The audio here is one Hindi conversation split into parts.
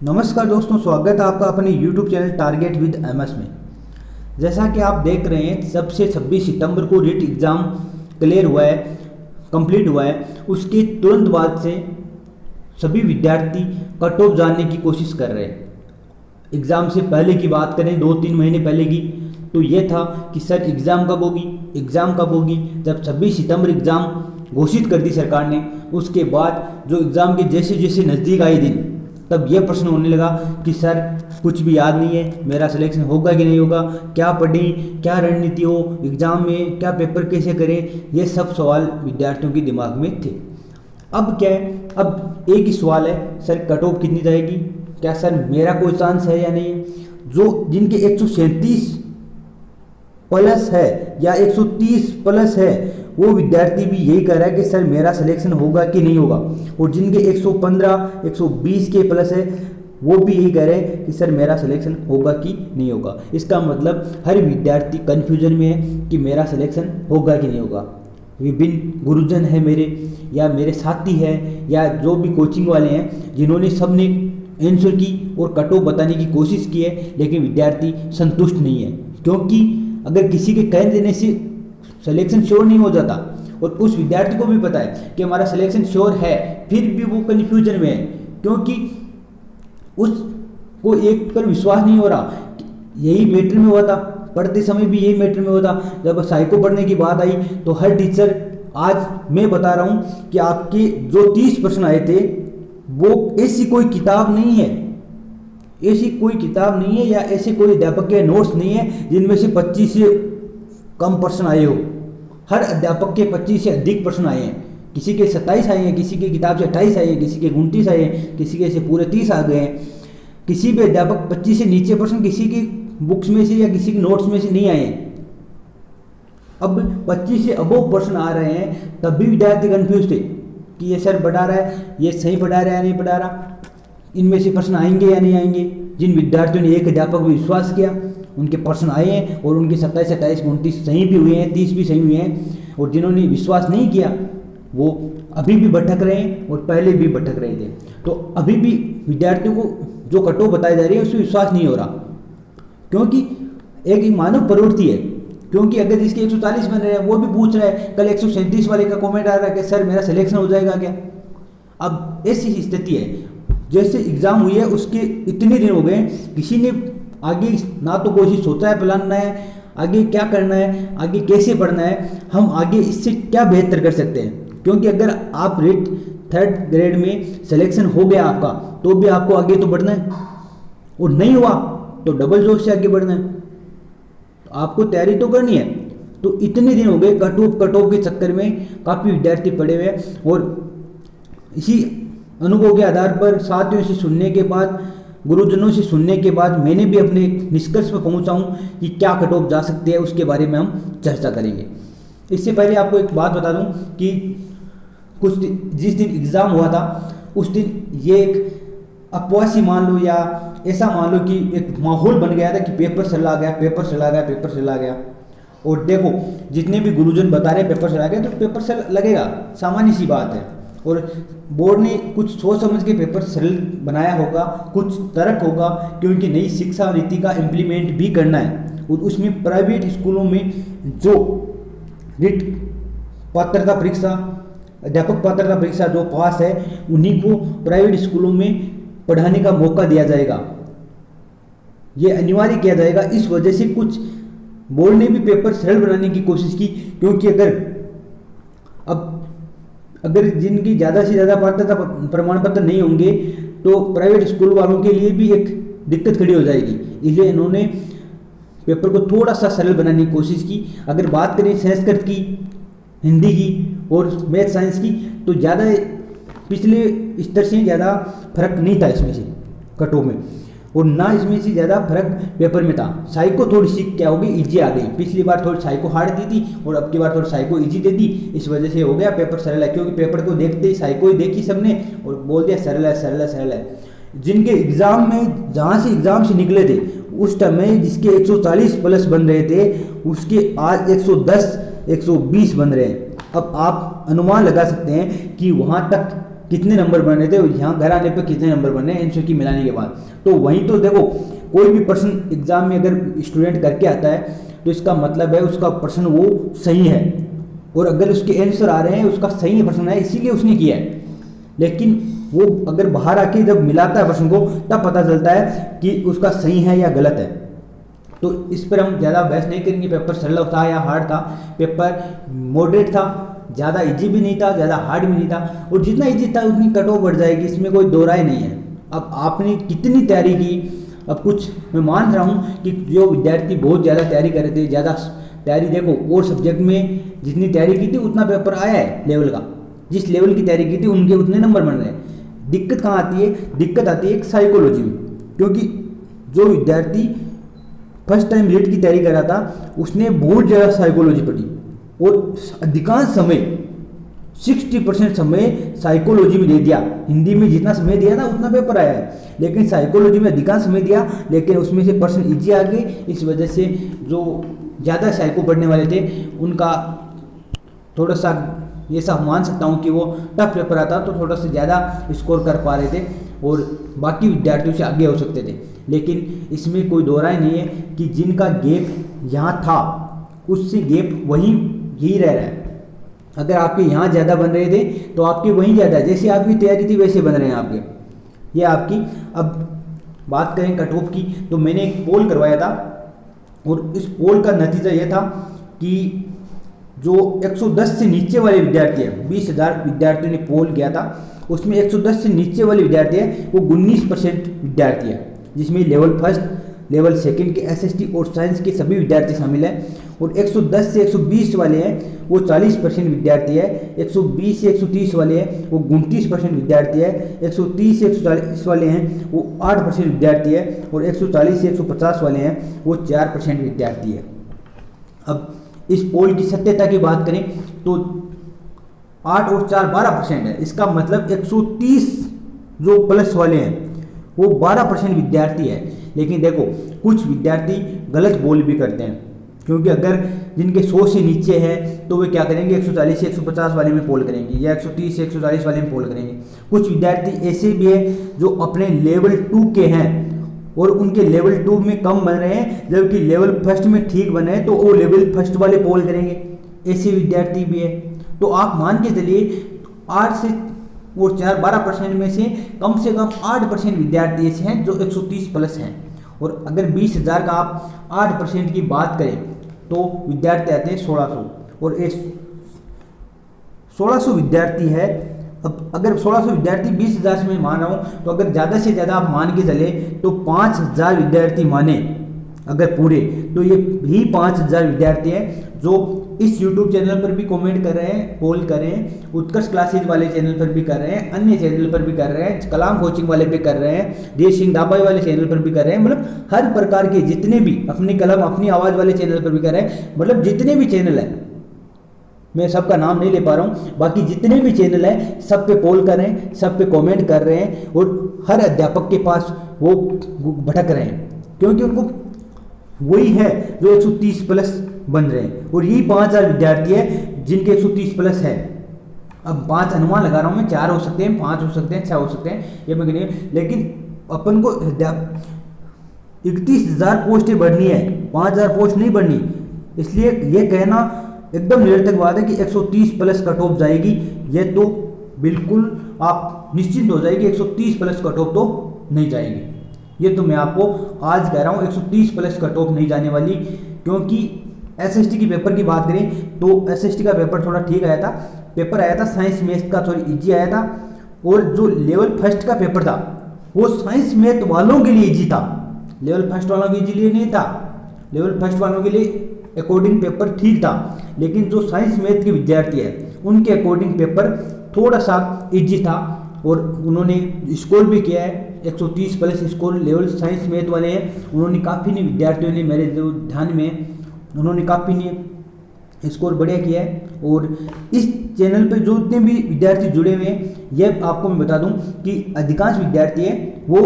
नमस्कार दोस्तों, स्वागत है आपका अपने YouTube channel target with MS में। जैसा कि आप देख रहे हैं, सबसे 26 सितंबर को रिट एग्ज़ाम क्लियर हुआ है, कंप्लीट हुआ है। उसके तुरंत बाद से सभी विद्यार्थी कट ऑफ जानने की कोशिश कर रहे हैं। एग्ज़ाम से पहले की बात करें, 2-3 महीने पहले की, तो ये था कि सर एग्ज़ाम कब होगी, एग्ज़ाम कब होगी। जब 26 सितंबर एग्ज़ाम घोषित कर दी सरकार ने, उसके बाद जो एग्ज़ाम के जैसे जैसे नज़दीक आए दिन, तब ये प्रश्न होने लगा कि सर कुछ भी याद नहीं है, मेरा सिलेक्शन होगा कि नहीं होगा, क्या पढ़ें, क्या रणनीति हो एग्ज़ाम में, क्या पेपर कैसे करें। ये सब सवाल विद्यार्थियों के दिमाग में थे। अब क्या है, अब एक ही सवाल है, सर कट ऑफ कितनी जाएगी, क्या सर मेरा कोई चांस है या नहीं है। जो जिनके 137 प्लस है या 130 प्लस है, वो विद्यार्थी भी यही कह रहा है कि सर मेरा सिलेक्शन होगा कि नहीं होगा। और जिनके 115 120 के प्लस है, वो भी यही कह रहे हैं कि सर मेरा सिलेक्शन होगा कि नहीं होगा। इसका मतलब हर विद्यार्थी कन्फ्यूजन में है कि मेरा सिलेक्शन होगा कि नहीं होगा। विभिन्न गुरुजन है मेरे, या मेरे साथी है, या जो भी कोचिंग वाले हैं, जिन्होंने सब ने आंसर की और कट ऑफ बताने की कोशिश की है, लेकिन विद्यार्थी संतुष्ट नहीं है। क्योंकि अगर किसी के कह देने से सिलेक्शन श्योर नहीं हो जाता, और उस विद्यार्थी को भी पता है कि हमारा सिलेक्शन श्योर है, फिर भी वो कन्फ्यूजन में है, क्योंकि उसको एक पर विश्वास नहीं हो रहा। यही मैटर में हुआ था, पढ़ते समय भी यही मैटर में हुआ था। जब साइको पढ़ने की बात आई, तो हर टीचर, आज मैं बता रहा हूँ कि आपके जो 30 प्रश्न आए थे, वो ऐसी कोई किताब नहीं है, ऐसी कोई किताब नहीं है, या ऐसे कोई अध्यापक के नोट्स नहीं है जिनमें से 25 से कम प्रश्न आए हो। हर अध्यापक के 25 से अधिक प्रश्न आए हैं। किसी के 27 आए हैं, किसी की किताब से 28 आए हैं, किसी के 29 आए हैं, किसी के से पूरे 30 आ गए हैं। किसी भी अध्यापक 25 से नीचे प्रश्न किसी की बुक्स में से या किसी के नोट्स में से नहीं आए हैं। अब 25 से अबोव प्रश्न आ रहे हैं, तब भी विद्यार्थी कन्फ्यूज थे कि ये सर पढ़ा रहा है, ये सही पढ़ा रहा है या नहीं पढ़ा रहा, इनमें से प्रश्न आएंगे या नहीं आएंगे। जिन विद्यार्थियों ने एक अध्यापक पर विश्वास किया, उनके प्रश्न आए हैं, और उनके 27 28 29 सही भी हुए हैं, 30 भी सही हुए हैं। और जिन्होंने विश्वास नहीं किया, वो अभी भी भटक रहे हैं और पहले भी भटक रहे थे। तो अभी भी विद्यार्थियों को जो कट ऑफ बताई जा रही है, उसमें विश्वास नहीं हो रहा, क्योंकि एक मानव प्रवृत्ति है। क्योंकि अगर जिसके 140 बन रहे हैं, वो भी पूछ रहा है, कल 137 वाले का कॉमेंट आ रहा है कि सर मेरा सिलेक्शन हो जाएगा क्या। अब ऐसी स्थिति है, जैसे एग्ज़ाम हुई है उसके इतने दिन हो गए, किसी ने आगे ना तो कोई सोचा है, प्लान है आगे क्या करना है, आगे कैसे पढ़ना है, हम आगे इससे क्या बेहतर कर सकते हैं। क्योंकि अगर आप रेट 3rd ग्रेड में सिलेक्शन हो गया आपका, तो भी आपको आगे तो बढ़ना है, और नहीं हुआ तो डबल जोश से आगे बढ़ना है। तो आपको तैयारी तो करनी है। तो इतने दिन हो गए, कट ऑफ के चक्कर में काफ़ी विद्यार्थी पड़े हुए हैं। और इसी अनुभव के आधार पर, साथियों से सुनने के बाद, गुरुजनों से सुनने के बाद, मैंने भी अपने निष्कर्ष पर पहुंचा हूं कि क्या कट ऑफ जा सकते हैं, उसके बारे में हम चर्चा करेंगे। इससे पहले आपको एक बात बता दूं कि जिस दिन एग्ज़ाम हुआ था, उस दिन ये एक अपवासी मान लो, या ऐसा मान लो कि एक माहौल बन गया था कि पेपर चला गया, पेपर चला गया, पेपर चला गया। और देखो, जितने भी गुरुजन बता रहे पेपर चला गया, तो पेपर चल लगेगा, सामान्य सी बात है। और बोर्ड ने कुछ सोच समझ के पेपर सरल बनाया होगा, कुछ तर्क होगा, क्योंकि नई शिक्षा नीति का इम्प्लीमेंट भी करना है। और उसमें प्राइवेट स्कूलों में जो रिट पात्रता परीक्षा, अध्यापक पात्रता परीक्षा जो पास है, उन्हीं को प्राइवेट स्कूलों में पढ़ाने का मौका दिया जाएगा, ये अनिवार्य किया जाएगा। इस वजह से कुछ बोर्ड ने भी पेपर सरल बनाने की कोशिश की, क्योंकि अगर जिनकी ज़्यादा से ज़्यादा पात्रता प्रमाण पत्र नहीं होंगे, तो प्राइवेट स्कूल वालों के लिए भी एक दिक्कत खड़ी हो जाएगी। इसलिए इन्होंने पेपर को थोड़ा सा सरल बनाने की कोशिश की। अगर बात करें संस्कृत की, हिंदी की और मैथ साइंस की, तो ज़्यादा पिछले स्तर से ज़्यादा फर्क नहीं था इसमें से कट ऑफ में, और ना इसमें से ज़्यादा फर्क पेपर में था। साइको थोड़ी सी क्या होगी, ईजी आ गई। पिछली बार थोड़ी साइको हार्ड दी थी, और अब की बार थोड़ी साइको ईजी दे दी। इस वजह से हो गया पेपर सरल है, क्योंकि पेपर को देखते ही साइको ही देखी सबने और बोल दिया सरल है, सरल है, सरल है। जिनके एग्ज़ाम में, जहाँ से एग्ज़ाम से निकले थे, उस टाइम में जिसके 140 प्लस बन रहे थे, उसके आज 110 120 बन रहे हैं। अब आप अनुमान लगा सकते हैं कि वहाँ तक कितने नंबर बन रहे थे और यहाँ घर आने पर कितने नंबर बन रहे हैं एमसीक्यू मिलाने के बाद। तो वहीं तो देखो, कोई भी प्रश्न एग्जाम में अगर स्टूडेंट करके आता है तो इसका मतलब है उसका प्रश्न वो सही है, और अगर उसके आंसर आ रहे हैं उसका सही प्रश्न है इसीलिए उसने किया है। लेकिन वो अगर बाहर आके जब मिलाता है प्रश्न को तब पता चलता है कि उसका सही है या गलत है। तो इस पर हम ज़्यादा बहस नहीं करेंगे। पेपर सरल था या हार्ड था, पेपर मॉडरेट था, ज़्यादा इजी भी नहीं था, ज़्यादा हार्ड भी नहीं था, और जितना इजी था उतनी कट ऑफ बढ़ जाएगी, इसमें कोई दो राय नहीं है। अब आपने कितनी तैयारी की, अब कुछ मैं मान रहा हूँ कि जो विद्यार्थी बहुत ज़्यादा तैयारी कर रहे थे, ज़्यादा तैयारी देखो और सब्जेक्ट में जितनी तैयारी की थी उतना पेपर आया है लेवल का, जिस लेवल की तैयारी की थी उनके उतने नंबर बन रहे हैं। दिक्कत कहाँ आती है? दिक्कत आती है एक साइकोलॉजी में, क्योंकि जो विद्यार्थी फर्स्ट टाइम रीट की तैयारी कर रहा था उसने बहुत ज़्यादा साइकोलॉजी पढ़ी, और अधिकांश समय 60% समय साइकोलॉजी में दे दिया। हिंदी में जितना समय दिया था उतना पेपर आया है, लेकिन साइकोलॉजी में अधिकांश समय दिया, लेकिन उसमें से पर्सन इजी आ गए। इस वजह से जो ज़्यादा साइको पढ़ने वाले थे उनका थोड़ा सा ये सब मान सकता हूँ कि वो टफ पेपर आता तो थोड़ा सा ज़्यादा स्कोर कर पा रहे थे और बाकी विद्यार्थियों से आगे हो सकते थे। लेकिन इसमें कोई दो राय नहीं है कि जिनका गेप यहाँ था उससे गेप वहीं ही रह रहा है। अगर आपके यहाँ ज़्यादा बन रहे थे तो आपके वहीं ज़्यादा है, जैसी आपकी तैयारी थी वैसे बन रहे हैं आपके। ये आपकी। अब बात करें कट ऑफ की, तो मैंने एक पोल करवाया था और इस पोल का नतीजा ये था कि जो 110 से नीचे वाले विद्यार्थी हैं, 20,000 विद्यार्थियों ने पोल किया था, उसमें 110 से नीचे वाले विद्यार्थी हैं वो 19% विद्यार्थी है, जिसमें लेवल फर्स्ट, लेवल सेकंड के एसएसटी और साइंस के सभी विद्यार्थी शामिल हैं। और 110 से 120 वाले हैं वो 40% विद्यार्थी है, 120 से 130 वाले हैं वो 29% विद्यार्थी है, 130 से 140 वाले हैं वो 8% विद्यार्थी है, और 140 से 150 वाले हैं वो 4% विद्यार्थी है। अब इस पोल की सत्यता की बात करें तो 8 और 4 12% है। इसका मतलब 130 जो प्लस वाले हैं वो 12% विद्यार्थी है। लेकिन देखो कुछ विद्यार्थी गलत पोल भी करते हैं, क्योंकि अगर जिनके 100 से नीचे है तो वे क्या करेंगे 140 से 150 वाले में पोल करेंगे या 130 से 140 वाले में पोल करेंगे। कुछ विद्यार्थी ऐसे भी हैं जो अपने लेवल 2 के हैं और उनके लेवल 2 में कम बन रहे हैं, जबकि लेवल फर्स्ट में ठीक बने हैं तो वो लेवल फर्स्ट वाले पोल करेंगे। ऐसे विद्यार्थी भी है। तो आप मान के चलिए 8 से और 4 12% में से कम 8% विद्यार्थी ऐसे हैं जो 130 प्लस हैं। और अगर 20,000 का आप 8% की बात करें तो विद्यार्थी आते हैं 1600, और 1600 विद्यार्थी है। अब अगर 1600 विद्यार्थी 20,000 से मैं मान रहा हूँ, तो अगर ज़्यादा से ज़्यादा आप मान के चले तो 5,000 विद्यार्थी माने अगर पूरे, तो ये ही 5,000 विद्यार्थी हैं जो इस YouTube चैनल पर भी कमेंट कर रहे हैं, पोल कर रहे हैं, उत्कर्ष क्लासेज वाले चैनल पर भी कर रहे हैं, अन्य चैनल पर भी कर रहे हैं, कलाम कोचिंग वाले पे कर रहे हैं, देश सिंह दाबाई वाले चैनल पर भी कर रहे हैं। मतलब हर प्रकार के जितने भी अपनी कलम अपनी आवाज़ वाले चैनल पर भी कर रहे हैं। मतलब जितने भी चैनल हैं, मैं सबका नाम नहीं ले पा रहा हूँ, बाकी जितने भी चैनल हैं सब पे पोल कर रहे हैं, सब पे कमेंट कर रहे हैं, और हर अध्यापक के पास वो भटक रहे हैं, क्योंकि उनको वही है जो 130 प्लस बन रहे हैं। और यही 5,000 विद्यार्थी है जिनके 130 प्लस है। अब 5 अनुमान लगा रहा हूँ मैं, 4 हो सकते हैं, 5 हो सकते हैं, 6 हो सकते हैं, ये मैं नहीं, लेकिन अपन को 31,000 पोस्टें बढ़नी है, 5,000 पोस्ट नहीं बढ़नी। इसलिए ये कहना एकदम निरर्थक बात है कि 130 प्लस कट ऑफ जाएगी, ये तो बिल्कुल आप निश्चिंत हो जाएगी, 130 प्लस कट ऑफ तो नहीं जाएगी। ये तो मैं आपको आज कह रहा हूँ 130 प्लस कट ऑफ नहीं जाने वाली। क्योंकि एसएसटी की पेपर की बात करें तो एसएसटी का पेपर थोड़ा ठीक आया था, पेपर आया था साइंस मैथ का थोड़ी इजी आया था, और जो लेवल फर्स्ट का पेपर था वो साइंस मैथ वालों के लिए इजी था, लेवल फर्स्ट वालों के लिए नहीं था। लेवल फर्स्ट वालों के लिए अकॉर्डिंग पेपर ठीक था, लेकिन जो साइंस मैथ के विद्यार्थी है उनके अकॉर्डिंग पेपर थोड़ा सा इजी था, और उन्होंने स्कोर भी किया है। 130 plus score level science math वाले हैं, उन्होंने काफ़ी ने विद्यार्थियों ने, मेरे जो ध्यान में, उन्होंने काफ़ी ने स्कोर बढ़िया किया है। और इस चैनल पे जो जितने भी विद्यार्थी जुड़े हुए हैं, यह आपको मैं बता दूं कि अधिकांश विद्यार्थी हैं वो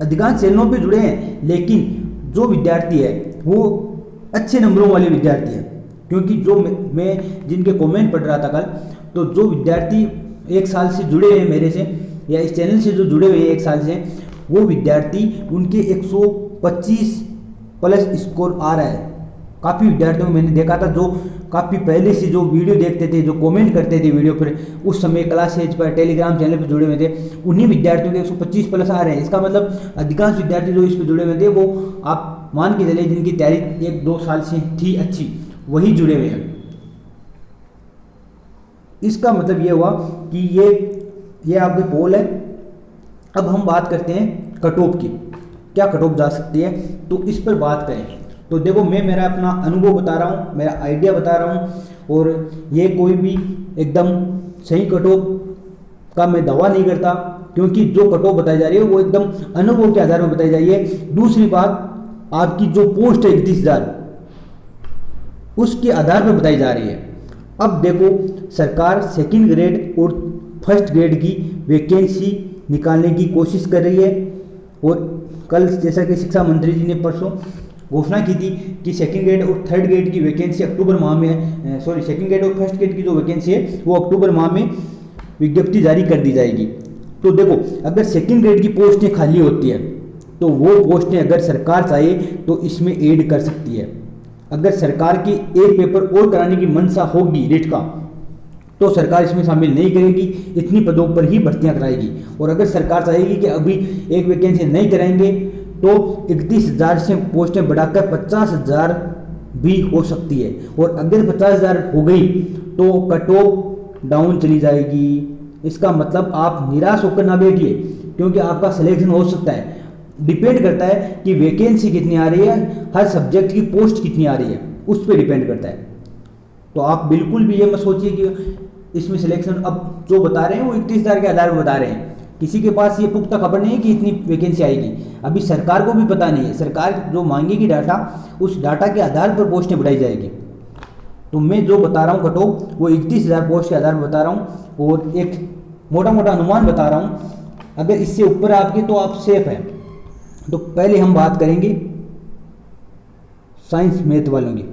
अधिकांश चैनलों पे जुड़े हैं, लेकिन जो विद्यार्थी है वो अच्छे नंबरों वाले विद्यार्थी हैं। क्योंकि जो मैं जिनके कमेंट पढ़ रहा था कल, तो जो विद्यार्थी 1 साल से जुड़े हुए हैं मेरे से या इस चैनल से जो जुड़े हुए हैं 1 साल से, वो विद्यार्थी उनके 125 प्लस स्कोर आ रहा है। काफ़ी विद्यार्थियों को मैंने देखा था जो काफ़ी पहले से जो वीडियो देखते थे, जो कमेंट करते थे वीडियो पर, उस समय क्लास एज पर टेलीग्राम चैनल पर जुड़े हुए थे, उन्हीं विद्यार्थियों के 125 प्लस आ रहे हैं। इसका मतलब अधिकांश विद्यार्थी जो इस पर जुड़े हुए थे वो आप मान के चले जिनकी तैयारी 1-2 साल से थी अच्छी, वही जुड़े हुए हैं। इसका मतलब ये हुआ कि ये आपके पोल है। अब हम बात करते हैं कट ऑफ की, क्या कट ऑफ जा सकती है, तो इस पर बात करें। तो देखो, मैं मेरा अपना अनुभव बता रहा हूँ, मेरा आइडिया बता रहा हूँ, और ये कोई भी एकदम सही कट ऑफ का मैं दावा नहीं करता, क्योंकि जो कट ऑफ बताई जा रही है वो एकदम अनुभव के आधार पर बताई जा रही है। दूसरी बात, आपकी जो पोस्ट है 31,000, उसके आधार पर बताई जा रही है। अब देखो, सरकार सेकंड ग्रेड और फर्स्ट ग्रेड की वैकेंसी निकालने की कोशिश कर रही है, और कल जैसा कि शिक्षा मंत्री जी ने परसों घोषणा की थी कि सेकंड ग्रेड और थर्ड ग्रेड की वैकेंसी अक्टूबर माह में, सेकंड ग्रेड और फर्स्ट ग्रेड की जो वैकेंसी है वो अक्टूबर माह में विज्ञप्ति जारी कर दी जाएगी। तो देखो, अगर सेकंड ग्रेड की पोस्टें खाली होती है तो वो पोस्टें अगर सरकार चाहे तो इसमें ऐड कर सकती है। अगर सरकार की एक पेपर और कराने की मंशा होगी रेट का, तो सरकार इसमें शामिल नहीं करेगी, इतनी पदों पर ही भर्तियां कराएगी। और अगर सरकार चाहेगी कि अभी एक वैकेंसी नहीं कराएंगे तो 31,000 से पोस्टें बढ़ाकर 50,000 भी हो सकती है। और अगर 50,000 हो गई तो कट ऑफ डाउन चली जाएगी। इसका मतलब आप निराश होकर ना बैठिए, क्योंकि आपका सिलेक्शन हो सकता है। डिपेंड करता है कि वैकेंसी कितनी आ रही है, हर सब्जेक्ट की पोस्ट कितनी आ रही है, उस पर डिपेंड करता है। तो आप बिल्कुल भी ये मत सोचिए कि इसमें सिलेक्शन अब जो बता रहे हैं वो 31,000 के आधार पर बता रहे हैं। किसी के पास ये पुख्ता खबर नहीं है कि इतनी वैकेंसी आएगी, अभी सरकार को भी पता नहीं है। सरकार जो मांगेगी डाटा, उस डाटा के आधार पर पोस्टें बढ़ाई जाएगी। तो मैं जो बता रहा हूँ कट ऑफ, वो 31,000 पोस्ट के आधार पर बता रहा हूँ, और एक मोटा मोटा अनुमान बता रहा हूँ। अगर इससे ऊपर आपके तो आप सेफ हैं। तो पहले हम बात करेंगे साइंस मैथ वालों की,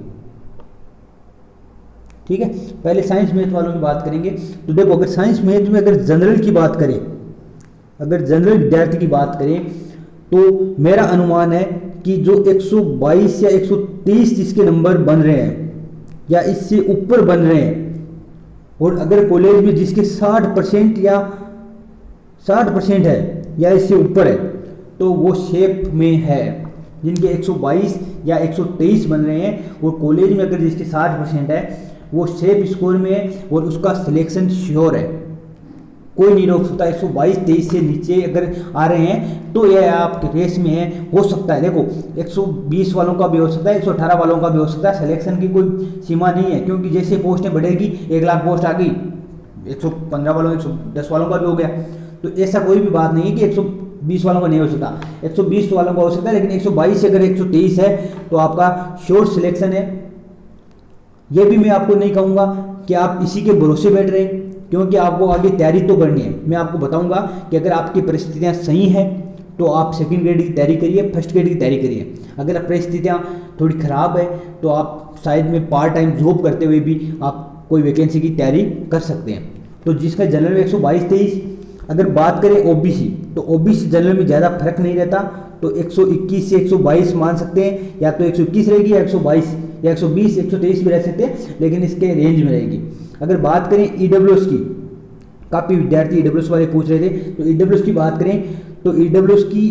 ठीक है। पहले साइंस मैथ वालों की बात करेंगे। तो देखो, अगर साइंस मैथ में अगर जनरल की बात करें, अगर जनरल विद्यार्थी की बात करें, तो मेरा अनुमान है कि जो 122 या 123 जिसके नंबर बन रहे हैं या इससे ऊपर बन रहे हैं, और अगर कॉलेज में जिसके 60% या 60% है या इससे ऊपर है, तो वो शेप में है। जिनके 122 या 123 बन रहे हैं, वो कॉलेज में अगर जिसके 60% है, वो शेप स्कोर में है और उसका सिलेक्शन श्योर है। कोई नहीं रोक सकता। 122-23 से नीचे अगर आ रहे हैं तो ये आप रेस में है, हो सकता है। देखो, 120 वालों का भी हो सकता है, 118 वालों का भी हो सकता है। सिलेक्शन की कोई सीमा नहीं है, क्योंकि जैसे पोस्टें बढ़ेगी, 1 लाख पोस्ट आ गई, 115 वालों 110 वालों का भी हो गया। तो ऐसा कोई भी बात नहीं है कि 120 वालों का नहीं हो सकता, 120 वालों का हो सकता है। लेकिन 122 से अगर 123 है तो आपका श्योर सिलेक्शन है। ये भी मैं आपको नहीं कहूँगा कि आप इसी के भरोसे बैठ रहे हैं, क्योंकि आपको आगे तैयारी तो करनी है। मैं आपको बताऊंगा कि अगर आपकी परिस्थितियां सही हैं तो आप सेकंड ग्रेड की तैयारी करिए, फर्स्ट ग्रेड की तैयारी करिए। अगर परिस्थितियां थोड़ी ख़राब है तो आप शायद में पार्ट टाइम जॉब करते हुए भी आप कोई वैकेंसी की तैयारी कर सकते हैं। तो जिसका जनरल में 122-23, अगर बात करें ओबीसी, तो ओबीसी जनरल में ज़्यादा फर्क नहीं रहता। तो 121 से 122 मान सकते हैं, या तो 121 रहेगी या 122 या 120, 123 भी रह सकते हैं, लेकिन इसके रेंज में रहेगी। अगर बात करें ईडब्ल्यूएस की, काफ़ी विद्यार्थी ईडब्ल्यूएस वाले पूछ रहे थे, तो ईडब्ल्यूएस की बात करें तो ईडब्ल्यूएस की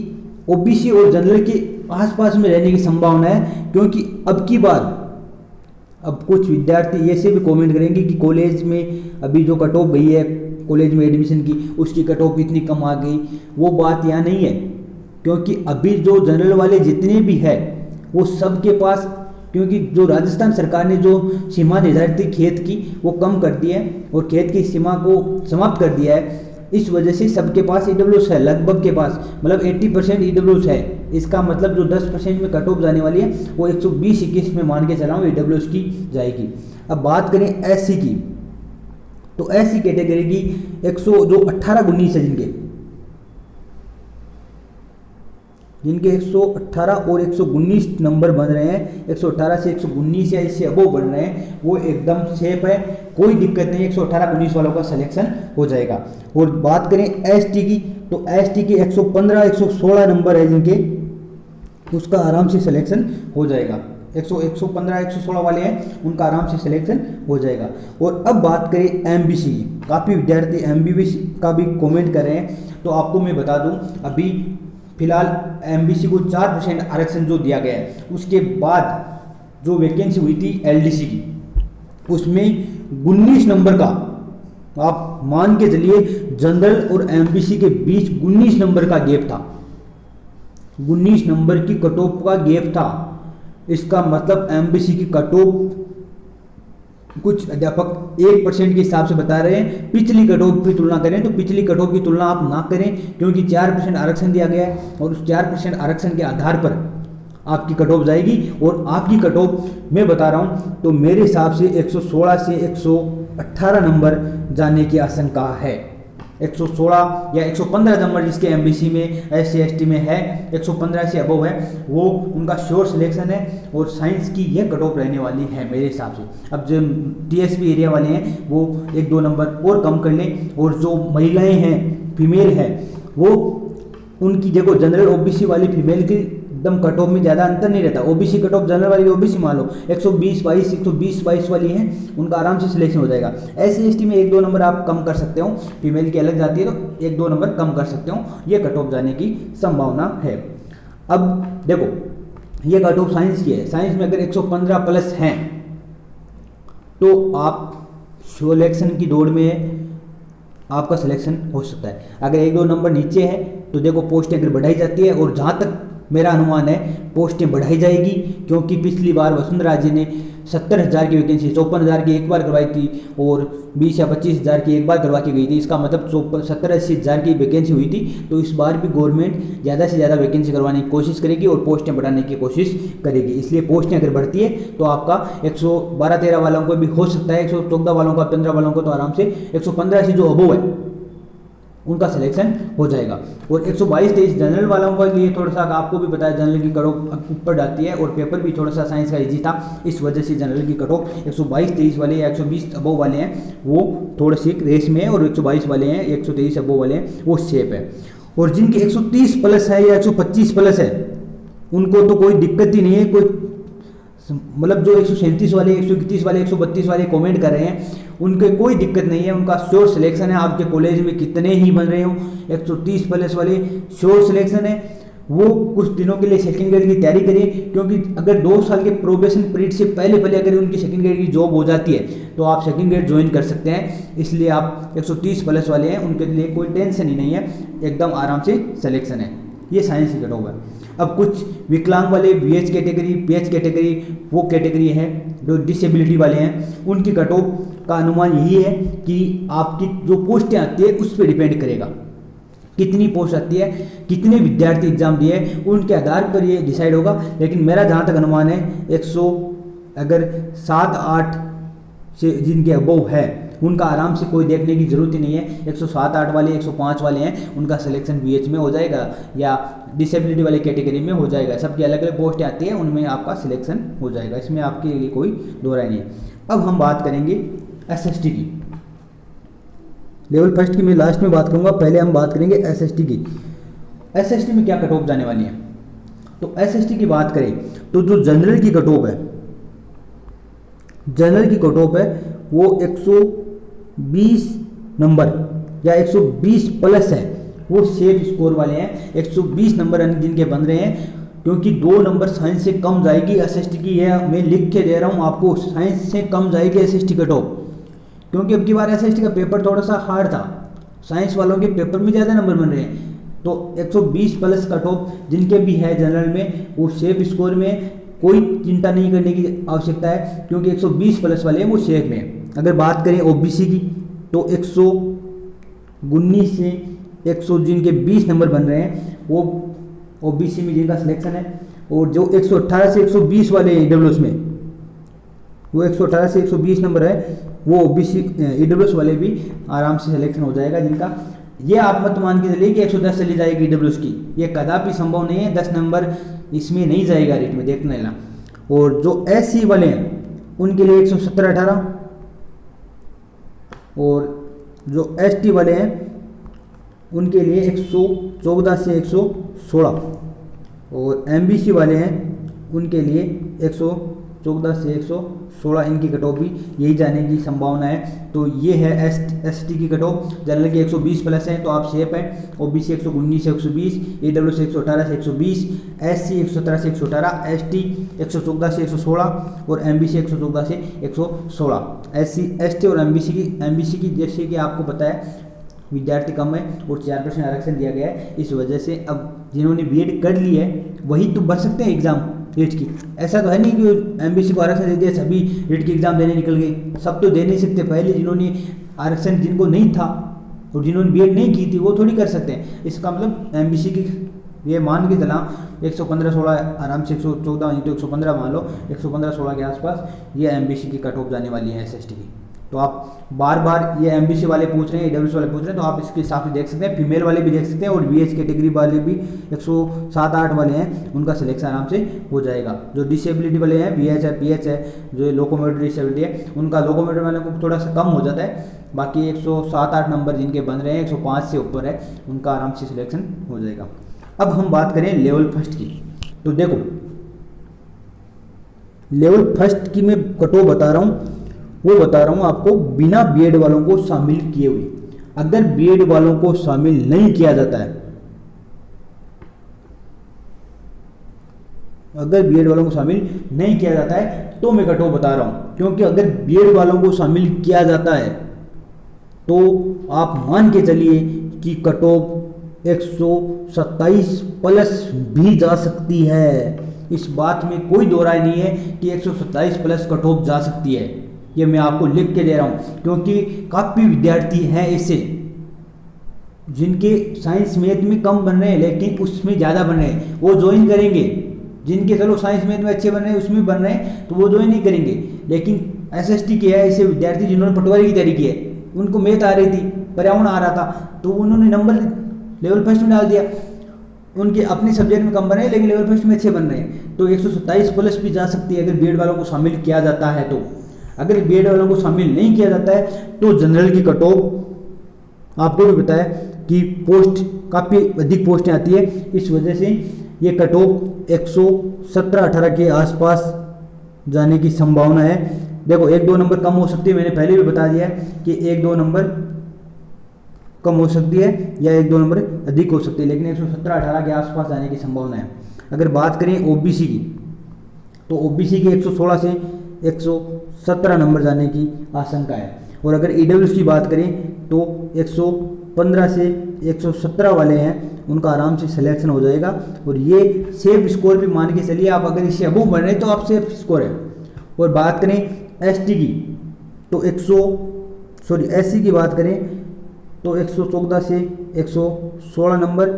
ओबीसी और जनरल के आसपास में रहने की संभावना है, क्योंकि अब की बार अब कुछ विद्यार्थी ऐसे भी कमेंट करेंगे कि कॉलेज में अभी जो कट ऑफ गई है कॉलेज में एडमिशन की, उसकी कट ऑफ इतनी कम आ गई। वो बात यहाँ नहीं है, क्योंकि अभी जो जनरल वाले जितने भी है वो सबके पास, क्योंकि जो राजस्थान सरकार ने जो सीमा निर्धारित थी खेत की, वो कम कर दी है और खेत की सीमा को समाप्त कर दिया है। इस वजह से सबके पास ईडब्ल्यूएस है, लगभग के पास, मतलब 80% ईडब्ल्यूएस है। इसका मतलब जो 10% में कट ऑफ जाने वाली है वो 120-21 में मान के चला हूँ ईडब्ल्यूएस की जाएगी। अब बात करें एससी की, तो एससी कैटेगरी की 118-19 है जिनके, जिनके 118 और 119 नंबर बन रहे हैं, 118 से 119 या इससे अबोव बन रहे हैं, वो एकदम सेफ है, कोई दिक्कत नहीं, 118 19 वालों का सिलेक्शन हो जाएगा। और बात करें एसटी की, तो एसटी के 115 116 नंबर है जिनके, उसका आराम से सिलेक्शन हो जाएगा। 115 116 वाले हैं, उनका आराम से सिलेक्शन हो जाएगा। और अब बात करें एमबीसी की, काफ़ी विद्यार्थी एमबीसी का भी कमेंट कर रहे हैं, तो आपको मैं बता दूं अभी फिलहाल एमबीसी को 4% आरक्षण जो दिया गया है, उसके बाद जो वैकेंसी हुई थी एलडीसी की, उसमें 19 नंबर का, आप मान के चलिए जनरल और एमबीसी के बीच 19 नंबर का गैप था, 19 नंबर की कट ऑफ का गैप था। इसका मतलब एमबीसी की कट ऑफ कुछ अध्यापक 1% के हिसाब से बता रहे हैं, पिछली कट ऑफ की तुलना करें तो पिछली कट ऑफ की तुलना आप ना करें, क्योंकि 4% आरक्षण दिया गया है और उस 4% आरक्षण के आधार पर आपकी कट ऑफ जाएगी। और आपकी कट ऑफ मैं बता रहा हूं तो मेरे हिसाब से 116 से 118 नंबर जाने की आशंका है। 116 या 115 नंबर जिसके एमबीसी में एससी एसटी में है, 115 से अबव है, वो उनका श्योर सिलेक्शन है। और साइंस की यह कट ऑफ रहने वाली है मेरे हिसाब से। अब जो टीएसपी एरिया वाले हैं वो 1-2 नंबर और कम कर लें, और जो महिलाएं हैं, फीमेल है, वो उनकी देखो जनरल ओबीसी वाली फीमेल की एकदम कट ऑफ में ज़्यादा अंतर नहीं रहता। ओबीसी कट ऑफ जनरल वाली ओबीसी मान लो 120-22 वाली हैं, उनका आराम से सिलेक्शन हो जाएगा। एससी एसटी में 1-2 नंबर आप कम कर सकते हो, फीमेल की अलग जाती है तो 1-2 नंबर कम कर सकते हो, ये कट ऑफ जाने की संभावना है। अब देखो ये कट ऑफ साइंस की है, साइंस में अगर 115 प्लस हैं तो आप सिलेक्शन की दौड़ में आपका सिलेक्शन हो सकता है। अगर 1-2 नंबर नीचे है तो देखो पोस्टें अगर बढ़ाई जाती है, और जहाँ तक मेरा अनुमान है पोस्टें बढ़ाई जाएगी, क्योंकि पिछली बार वसुंधरा जी ने 70,000 की वैकेंसी 54,000 की एक बार करवाई थी, और 20 या 25,000 की एक बार करवा के गई थी। इसका मतलब 70-80 हज़ार की वैकेंसी हुई थी। तो इस बार भी गवर्नमेंट ज़्यादा से ज़्यादा वैकेंसी करवाने की कोशिश करेगी और पोस्टें बढ़ाने की कोशिश करेगी। इसलिए पोस्टें अगर बढ़ती है तो आपका 112-13 वालों को भी हो सकता है, 114 वालों का, 15 वालों को तो आराम से 115 से जो अबोव है उनका सिलेक्शन हो जाएगा। और 122-23 जनरल वालों के लिए थोड़ा सा आपको भी पता है जनरल की कट ऑफ ऊपर जाती है, और पेपर भी थोड़ा सा साइंस का इजी था, इस वजह से जनरल की कट ऑफ 122-23 वाले या 120 अबोव वाले हैं वो थोड़े से रेस में है, और 122 वाले हैं 123 अबोव वाले हैं वो सेफ है। और जिनके 130 प्लस है या 125 प्लस है उनको तो कोई दिक्कत ही नहीं है, कोई मतलब जो 137 वाले, 131 वाले, 132 वाले कमेंट कर रहे हैं उनके कोई दिक्कत नहीं है, उनका श्योर सिलेक्शन है। आपके कॉलेज में कितने ही बन रहे हो 130 प्लस वाले श्योर सिलेक्शन है। वो कुछ दिनों के लिए सेकंड ग्रेड की तैयारी करिए, क्योंकि अगर 2 साल के प्रोबेशन पीरियड से पहले अगर उनकी सेकंड ग्रेड की जॉब हो जाती है तो आप सेकंड ग्रेड ज्वाइन कर सकते हैं। इसलिए आप 130 प्लस वाले हैं उनके लिए कोई टेंशन ही नहीं है, एकदम आराम से सिलेक्शन है। ये साइंस की कट ऑफ है। अब कुछ विकलांग वाले बीएच कैटेगरी, पीएच कैटेगरी, वो कैटेगरी है जो डिसेबिलिटी वाले हैं, उनकी कट ऑफ का अनुमान यही है कि आपकी जो पोस्टें आती है उस पर डिपेंड करेगा, कितनी पोस्ट आती है, कितने विद्यार्थी एग्जाम दिए, उनके आधार पर ये डिसाइड होगा। लेकिन मेरा जहाँ तक अनुमान है 100 अगर 7-8 से जिनके अबोव है उनका आराम से कोई देखने की जरूरत ही नहीं है। 107-8 वाले, 105 वाले हैं, उनका सिलेक्शन बीएच में हो जाएगा या डिसेबिलिटी वाले कैटेगरी में हो जाएगा। सबकी अलग अलग पोस्ट आती है, उनमें आपका सिलेक्शन हो जाएगा, इसमें आपके लिए कोई दो राय नहीं है। अब हम बात करेंगे एसएसटी की, लेवल फर्स्ट की मैं लास्ट में बात करूंगा, पहले हम बात करेंगे एसएसटी की। एसएसटी में क्या कट ऑफ जाने वाली है, तो एसएसटी की बात करें तो जो जनरल की कट ऑफ है, जनरल की कट ऑफ है वो 120 नंबर या 120 प्लस है, वो सेफ स्कोर वाले हैं। 120 नंबर जिनके बन रहे हैं, क्योंकि 2 नंबर साइंस से कम जाएगी एसएसटी की, है मैं लिख के दे रहा हूँ आपको, साइंस से कम जाएगी एसएसटी कट ऑफ, क्योंकि अब की बार एसएसटी का पेपर थोड़ा सा हार्ड था, साइंस वालों के पेपर में ज़्यादा नंबर बन रहे हैं। तो 120 प्लस कट ऑफ जिनके भी है जनरल में वो सेफ स्कोर में, कोई चिंता नहीं करने की आवश्यकता है, क्योंकि 120 प्लस वाले हैं वो सेफ में। अगर बात करें ओबीसी की तो 119 से 100 जिनके 20 नंबर बन रहे हैं वो ओबीसी में जिनका सिलेक्शन है, और जो 118 से 120 वाले ईडब्ल्यूएस में, वो 118 से 120 नंबर है वो ओबीसी ईडब्ल्यूएस वाले भी आराम से सिलेक्शन हो जाएगा जिनका। ये आप मत मान के चलिए कि 110 चली जाएगी ईडब्ल्यूएस की, ये कदापि संभव नहीं है। 10 नंबर इसमें नहीं जाएगा रेट में, देखना लेना। और जो एससी वाले हैं उनके लिए 117-18, और जो एसटी वाले हैं उनके लिए 114 से 116, और एमबीसी वाले हैं उनके लिए 114 से 116 इनकी कट ऑफ भी यही जाने की संभावना है। तो ये है एसटी की कट ऑफ। जनरल की 120 प्लस है तो आप सेफ हैं। ओबीसी 119 से 120, ईडब्ल्यूएस 118 से 120, एससी 117 से 118, एसटी 114 से 116 और एमबीसी 114 से 116। एसटी और एमबीसी की जैसे कि आपको पता है विद्यार्थी कम है और 4% आरक्षण दिया गया है, इस वजह से अब जिन्होंने बीएड कर ली है वही तो भर सकते हैं एग्जाम रीट की। ऐसा तो है नहीं कि एमबीसी को आरक्षण दे दिया सभी रीट की एग्जाम देने निकल गए, सब तो दे नहीं सकते। पहले जिन्होंने आरक्षण जिनको नहीं था और जिन्होंने बीएड नहीं की थी वो थोड़ी कर सकते हैं। इसका मतलब एमबीसी की ये मान के चला 115-16 आराम से 114 नहीं तो 115 मान लो, 115-16 के आसपास ये एमबीसी की कट ऑफ जाने वाली है एसएसटी की। तो आप बार बार ये एमबीसी वाले पूछ रहे हैं, ईडब्ल्यूएस वाले पूछ रहे हैं, तो आप इसके हिसाब से देख सकते हैं। फीमेल वाले भी देख सकते हैं और बीएच कैटेगरी वाले भी 107-8 वाले हैं, उनका सिलेक्शन आराम से हो जाएगा। जो डिसेबिलिटी वाले हैं बीएच है पीएच है, जो लोकोमोटर डिसेबिलिटी है उनका लोकोमोटर वाले को थोड़ा सा कम हो जाता है। बाकी 107-8 नंबर जिनके बन रहे हैं 105 से ऊपर है उनका आराम से सिलेक्शन हो जाएगा। अब हम बात करें लेवल फर्स्ट की। तो देखो लेवल फर्स्ट की मैं कट ऑफ बता रहा हूँ, वो बता रहा हूं आपको बिना बीएड वालों को शामिल किए हुए। अगर बीएड वालों को शामिल नहीं किया जाता है, अगर बीएड वालों को शामिल नहीं किया जाता है तो मैं कट ऑफ बता रहा हूं, क्योंकि अगर बीएड वालों को शामिल किया जाता है तो आप मान के चलिए कि कट ऑफ 127 प्लस भी जा सकती है। इस बात में कोई दो राय नहीं है कि 127 प्लस कट ऑफ जा सकती है, ये मैं आपको लिख के दे रहा हूँ। क्योंकि काफ़ी विद्यार्थी हैं ऐसे जिनके साइंस मैथ में कम बन रहे हैं लेकिन उसमें ज़्यादा बन रहे हैं, वो ज्वाइन करेंगे। जिनके चलो साइंस मैथ में अच्छे बन रहे हैं उसमें बन रहे हैं तो वो ज्वाइन नहीं करेंगे। लेकिन एसएसटी के है ऐसे विद्यार्थी जिन्होंने पटवारी की तैयारी की है, उनको मैथ आ रही थी, पर्यावरण आ रहा था, तो उन्होंने नंबर लेवल फर्स्ट में डाल दिया। उनके अपने सब्जेक्ट में कम बन रहे हैं लेकिन लेवल फर्स्ट में अच्छे बन रहे हैं, तो 127 प्लस भी जा सकती है अगर बीएड वालों को शामिल किया जाता है। तो अगर बीएड वालों को शामिल नहीं किया जाता है तो जनरल की कट ऑफ आपको भी पता है कि पोस्ट काफ़ी अधिक पोस्टें आती है, इस वजह से ये कट ऑफ 117-18 के आसपास जाने की संभावना है। देखो 1-2 नंबर कम हो सकती है, मैंने पहले भी बता दिया है कि 1-2 नंबर कम हो सकती है या 1-2 नंबर अधिक हो सकती है, लेकिन 117-18 के आसपास जाने की संभावना है। अगर बात करें ओबीसी की तो ओबीसी की 116 से 117 नंबर जाने की आशंका है। और अगर ईडब्ल्यूएस की बात करें तो 115 से 117 वाले हैं, उनका आराम से सिलेक्शन हो जाएगा। और ये सेफ स्कोर भी मान के चलिए, आप अगर इससे अबव बन रहे हैं तो आप सेफ स्कोर है। और बात करें एसटी की तो एससी की बात करें तो 114 से 116 नंबर,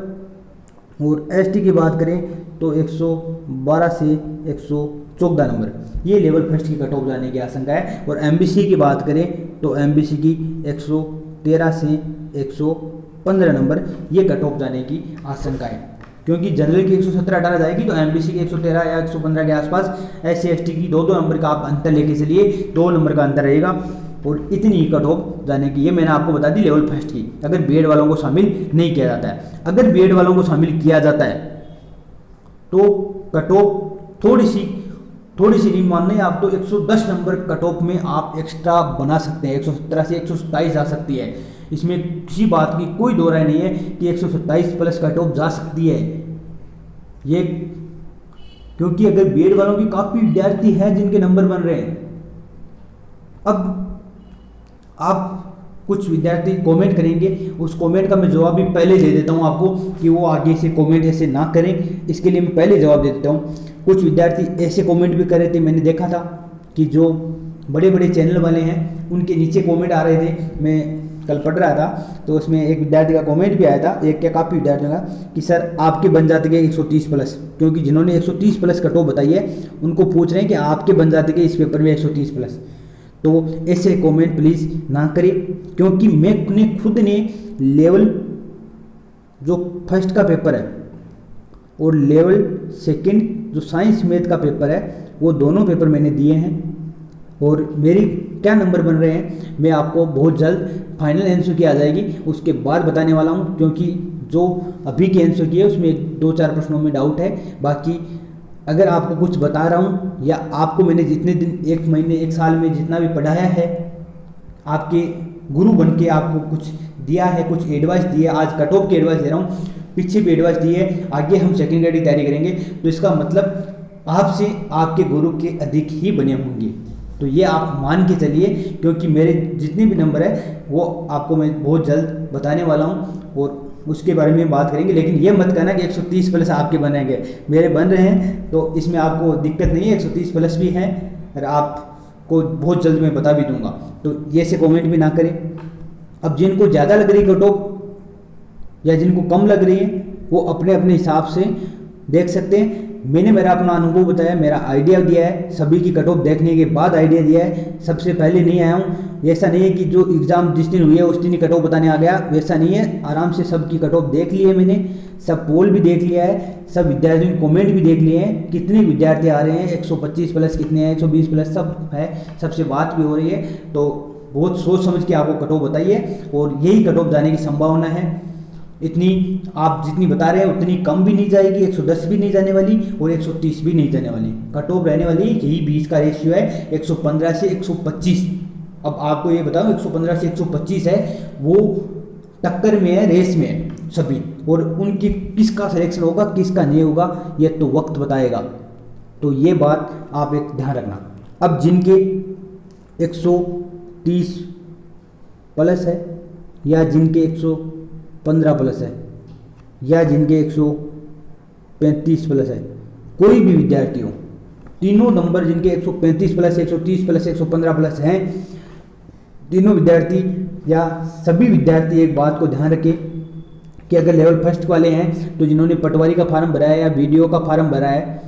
और एसटी की बात करें तो 112 से 114 नंबर, ये लेवल फर्स्ट की कट ऑफ जाने की आशंका है। और एमबीसी की बात करें तो एमबीसी की 113 से 115 नंबर, ये कट ऑफ जाने की आशंका है। क्योंकि जनरल की 117-18 जाएगी तो एमबीसी की 113 या 115 के आसपास, एससी एसटी की 2-2 नंबर का आप अंतर लेके चलिए, 2 नंबर का अंतर रहेगा। और इतनी ही कट ऑफ जाने की, ये मैंने आपको बता दी लेवल फर्स्ट की, अगर बीएड वालों को शामिल नहीं किया जाता है। अगर बीएड वालों को शामिल किया जाता है तो कट ऑफ थोड़ी सी नहीं मान लें आप, तो 110 नंबर कट ऑफ में आप एक्स्ट्रा बना सकते हैं, 117 से 127 जा सकती है। इसमें किसी बात की कोई दो राय नहीं है कि 127 प्लस कट ऑफ जा सकती है ये, क्योंकि अगर बीएड वालों की काफ़ी विद्यार्थी हैं जिनके नंबर बन रहे हैं। अब आप कुछ विद्यार्थी कमेंट करेंगे, उस कमेंट का मैं जवाब भी पहले दे देता हूं आपको कि वो आगे से कमेंट ऐसे ना करें, इसके लिए मैं पहले जवाब दे देता हूं। कुछ विद्यार्थी ऐसे कमेंट भी कर रहे थे, मैंने देखा था कि जो बड़े बड़े चैनल वाले हैं उनके नीचे कमेंट आ रहे थे। मैं कल पढ़ रहा था तो उसमें एक विद्यार्थी का कमेंट भी आया था, एक क्या काफ़ी विद्यार्थियों का, कि सर आपके बन जाते के 130 प्लस, क्योंकि जिन्होंने 130 प्लस कट ऑफ बताई है उनको पूछ रहे हैं कि आपके बन जाते के इस पेपर में 130 प्लस। तो ऐसे कमेंट प्लीज़ ना करें, क्योंकि मैंने खुद ने लेवल जो फर्स्ट का पेपर है और लेवल सेकंड जो साइंस मैथ का पेपर है, वो दोनों पेपर मैंने दिए हैं और मेरी क्या नंबर बन रहे हैं मैं आपको बहुत जल्द फाइनल आंसर की आ जाएगी उसके बाद बताने वाला हूँ, क्योंकि जो अभी के आंसर की है उसमें 2-4 प्रश्नों में डाउट है। बाकी अगर आपको कुछ बता रहा हूँ या आपको मैंने जितने दिन, 1 महीने 1 साल में जितना भी पढ़ाया है, आपके गुरु बन के आपको कुछ दिया है, कुछ एडवाइस दी है, आज कट ऑफ की एडवाइस दे रहा हूँ, पीछे भी एडवाइस दी है, आगे हम सेकंड ग्रेड की तैयारी करेंगे, तो इसका मतलब आपसे आपके गुरु के अधिक ही बने होंगे। तो ये आप मान के चलिए, क्योंकि मेरे जितने भी नंबर है वो आपको मैं बहुत जल्द बताने वाला हूँ और उसके बारे में बात करेंगे। लेकिन ये मत कहना कि 130 प्लस आपके बनेंगे, मेरे बन रहे हैं तो इसमें आपको दिक्कत नहीं है, 130 प्लस भी हैं और आपको बहुत जल्द मैं बता भी दूंगा। तो ये से कमेंट भी ना करें। अब जिनको ज़्यादा लग रही कट ऑफ या जिनको कम लग रही है वो अपने अपने हिसाब से देख सकते हैं। मैंने मेरा अपना अनुभव बताया, मेरा आइडिया दिया है, सभी की कट ऑफ देखने के बाद आइडिया दिया है, सबसे पहले नहीं आया हूँ। ऐसा नहीं है कि जो एग्ज़ाम जिस दिन हुई है उस दिन ही कट ऑफ बताने आ गया, वैसा नहीं है। आराम से सबकी कट ऑफ देख ली है मैंने, सब पोल भी देख लिया है, सब विद्यार्थियों के कमेंट भी देख लिए हैं, कितने विद्यार्थी आ रहे हैं, 125 प्लस कितने हैं, 120 प्लस सब है, सबसे बात भी हो रही है। तो बहुत सोच समझ के आपको कट ऑफ बताइए और यही कट ऑफ जाने की संभावना है। इतनी आप जितनी बता रहे हैं उतनी कम भी नहीं जाएगी, 110 भी नहीं जाने वाली और 130 भी नहीं जाने वाली, कट ऑफ रहने वाली यही 20 का रेशियो है, 115 से 125। अब आपको ये बताऊं 115 से 125 है, वो टक्कर में है, रेस में है सभी, और उनकी किसका सिलेक्शन होगा किसका नहीं होगा ये तो वक्त बताएगा। तो ये बात आप एक ध्यान रखना। अब जिनके 130 प्लस है या जिनके 115 प्लस है या जिनके 135 प्लस है, कोई भी विद्यार्थी हो, तीनों नंबर जिनके 135 प्लस, 130 प्लस, 115 प्लस हैं, तीनों विद्यार्थी या सभी विद्यार्थी एक बात को ध्यान रखें कि अगर लेवल फर्स्ट वाले हैं तो जिन्होंने पटवारी का फार्म भरा है या वीडियो का फार्म भरा है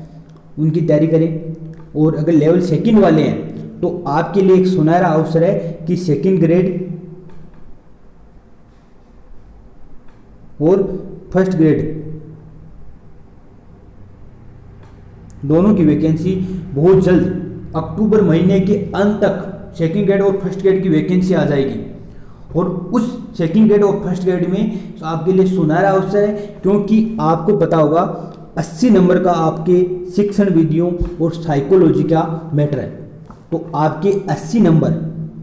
उनकी तैयारी करें, और अगर लेवल सेकंड वाले हैं तो आपके लिए एक सुनहरा अवसर है कि सेकंड ग्रेड और फर्स्ट ग्रेड दोनों की वैकेंसी बहुत जल्द अक्टूबर महीने के अंत तक सेकंड ग्रेड और फर्स्ट ग्रेड की वैकेंसी आ जाएगी। और उस सेकंड ग्रेड और फर्स्ट ग्रेड में तो आपके लिए सुनहरा अवसर है, क्योंकि आपको पता होगा 80 नंबर का आपके शिक्षण विधियों और साइकोलॉजी का मैटर है, तो आपके 80 नंबर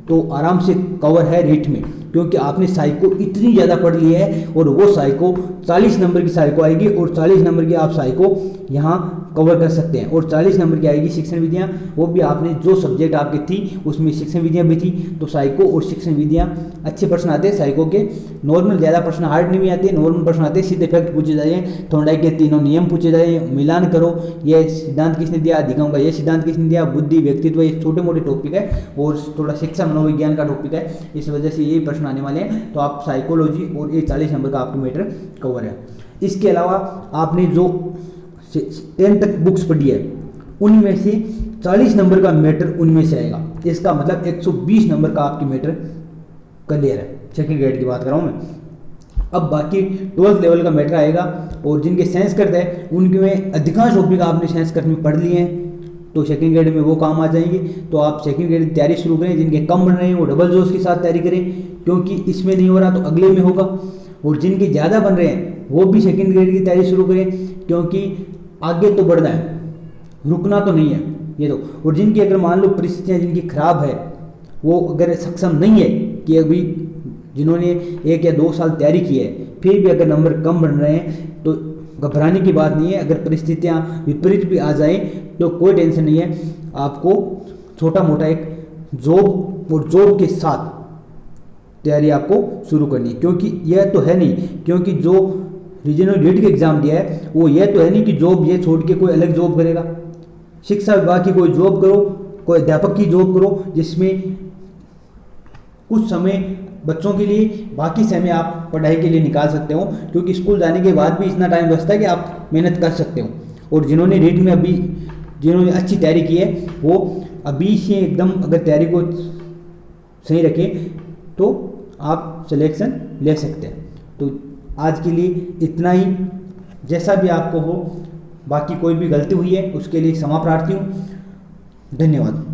तो आराम से कवर है रेट में, क्योंकि आपने साइको इतनी ज़्यादा पढ़ ली है और वो साइको 40 नंबर की साइको आएगी और 40 नंबर की आप साइको यहाँ कवर कर सकते हैं, और 40 नंबर की आएगी शिक्षण विधियाँ, वो भी आपने जो सब्जेक्ट आपकी थी उसमें शिक्षण विधियाँ भी थी, तो साइको और शिक्षण विधियाँ अच्छे प्रश्न आते हैं साइको के, नॉर्मल ज़्यादा प्रश्न हार्ड नहीं आते, नॉर्मल प्रश्न आते हैं, सीधे फैक्ट पूछे जाए, थोड़ाई के तीनों नियम पूछे जाए, मिलान करो, ये सिद्धांत किसने दिया, अधिगम का ये सिद्धांत किसने दिया, बुद्धि व्यक्तित्व, ये छोटे मोटे टॉपिक है और थोड़ा शिक्षा मनोविज्ञान का टॉपिक है, इस वजह से यही प्रश्न आने वाले हैं। तो आप साइकोलॉजी और ये 40 नंबर का आपका मैटर कवर है। इसके अलावा आपने जो 10 तक बुक्स पढ़ी है उनमें से 40 नंबर का मैटर उनमें से आएगा, इसका मतलब 120 नंबर का आपकी मैटर क्लियर है। सेकंड ग्रेड की बात कर रहा हूँ मैं। अब बाकी 12th लेवल का मैटर आएगा, और जिनके साइंस करते हैं उनके में अधिकांश टॉपिक आपने साइंस करने में पढ़ लिए हैं, तो सेकंड ग्रेड में वो काम आ जाएंगे। तो आप सेकंड ग्रेड की तैयारी शुरू करें, जिनके कम बन रहे हैं वो डबल जोश के साथ तैयारी करें, क्योंकि इसमें नहीं हो रहा तो अगले में होगा, और जिनके ज़्यादा बन रहे हैं वो भी सेकंड ग्रेड की तैयारी शुरू करें, क्योंकि आगे तो बढ़ना है, रुकना तो नहीं है ये तो। और जिनकी अगर मान लो परिस्थितियाँ जिनकी खराब है, वो अगर सक्षम नहीं है कि अभी जिन्होंने 1 या 2 साल तैयारी की है फिर भी अगर नंबर कम बन रहे हैं तो घबराने की बात नहीं है। अगर परिस्थितियाँ विपरीत भी आ जाए तो कोई टेंशन नहीं है, आपको छोटा मोटा एक जॉब और जॉब के साथ तैयारी आपको शुरू करनी है, क्योंकि यह तो है नहीं, क्योंकि जो रीजनल नीट के एग्जाम दिया है वो यह तो है नहीं कि जॉब ये छोड़ के कोई अलग जॉब करेगा। शिक्षा विभाग की कोई जॉब करो, कोई अध्यापक की जॉब करो, जिसमें कुछ समय बच्चों के लिए, बाकी समय आप पढ़ाई के लिए निकाल सकते हो, क्योंकि स्कूल जाने के बाद भी इतना टाइम बचता है कि आप मेहनत कर सकते हो। और जिन्होंने नीट में अभी जिन्होंने अच्छी तैयारी की है वो अभी से एकदम अगर तैयारी को सही रखें तो आप सिलेक्शन ले सकते हैं। तो आज के लिए इतना ही। जैसा भी आपको हो, बाकी कोई भी गलती हुई है उसके लिए क्षमा प्रार्थी हूँ। धन्यवाद।